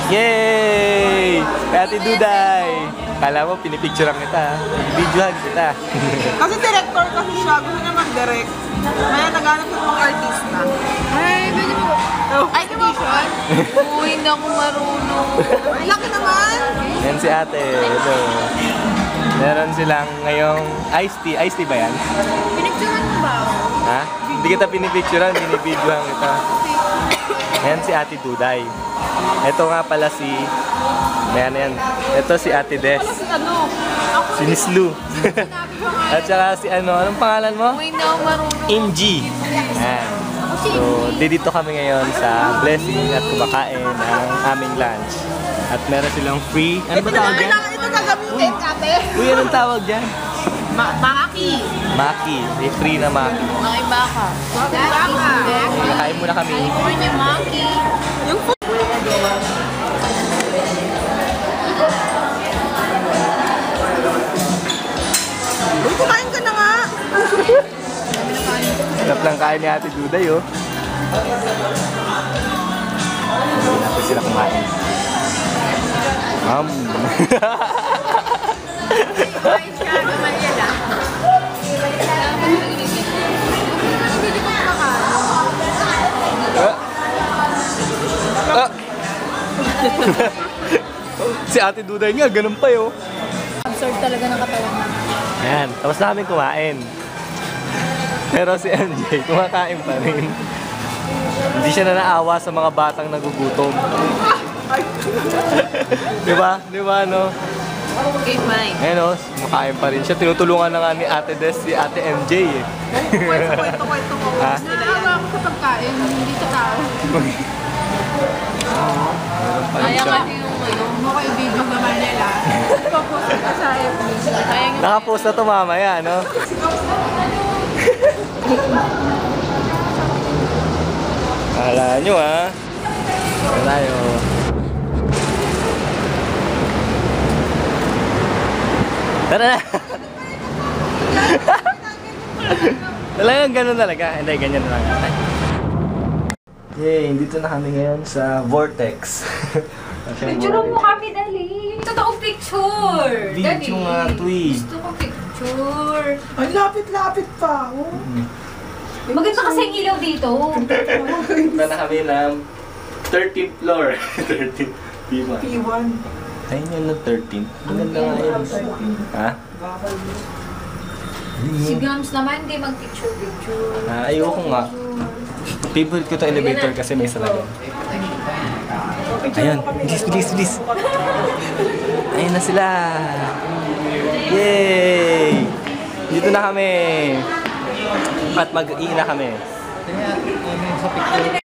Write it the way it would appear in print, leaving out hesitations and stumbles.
Yay! Ate Duday! Kala mo, pinipicturean kita. Videohan kita. Kasi director kasi siya. Gusto niya mag-direct. Kaya naghanap ng mga artista. Ay, pwede mo. Ay, audition? Oo, hindi ako marunong. Ay, laki naman! Yan si ate. Ito. Meron silang ngayong iced tea. Iced tea ba yan? Pinicturean mo ba ako? Ha? Hindi kita pinipicturean, binibidyohan kita. Yan si Ate Duday. Ito nga pala si... Ayan, yan. Ito si Ate Des. Si Miss Lou. At saka si ano, anong pangalan mo? Oo, hindi ako marunong. MG. Ayan. So, dito kami ngayon sa Blessing at kumakain ng aming lunch. At meron silang free... Ano ba tawag yan? Ito gagamitin, ate. Uy, anong tawag dyan? Maki. Maki. May free na Maki. Mga baka. Kain muna kami. California monkey. Yung food. Uy, kumain ka na nga. Sarap lang kain ni Ate Duday, oh. Hindi natin sila kumain. Ay, siya. Gamalian lang. Si Ate Duday nga, ganun pa yun. Absurd talaga ng katawan namin. Ayan, tapos namin kumain. Pero si MJ, kumakain pa rin. Hindi siya na naawa sa mga batang nagugutom. Diba? Diba, no? Okay, fine. Ayan, oh, kumakain pa rin siya. Tinutulungan na nga ni Ate Des si Ate MJ, eh. Kwento ko. Ha? Naawa ako sa pagkain, hindi sa tao. Kaya kasi yung ano, mo kayo video naman nila. Papost ka sa FB. Nakapost na to mamaya, no? Akala nyo, ha? Ito tayo. Tara na! Talagang ganun talaga. Hindi, ganyan na lang. Yay! Dito na kami ngayon sa Vortex. Picture mo kami, dali. Yung totoong picture. Video nga, Twi. Gusto ko picture. Ay, lapit-lapit pa. Oh. Maganda kasi ang ilaw dito. Punta na kami ng 13th floor. 13th. P1. P1. Ayun yun na 13th. Maganda nga yun. Ha? Si Gams naman, hindi mag-picture-picture. Ayoko nga. Favorite ko to elevator kasi may salamin. Ayun. Bilis. Ayun na sila. Yay! Dito na kami. At mag-iina kami.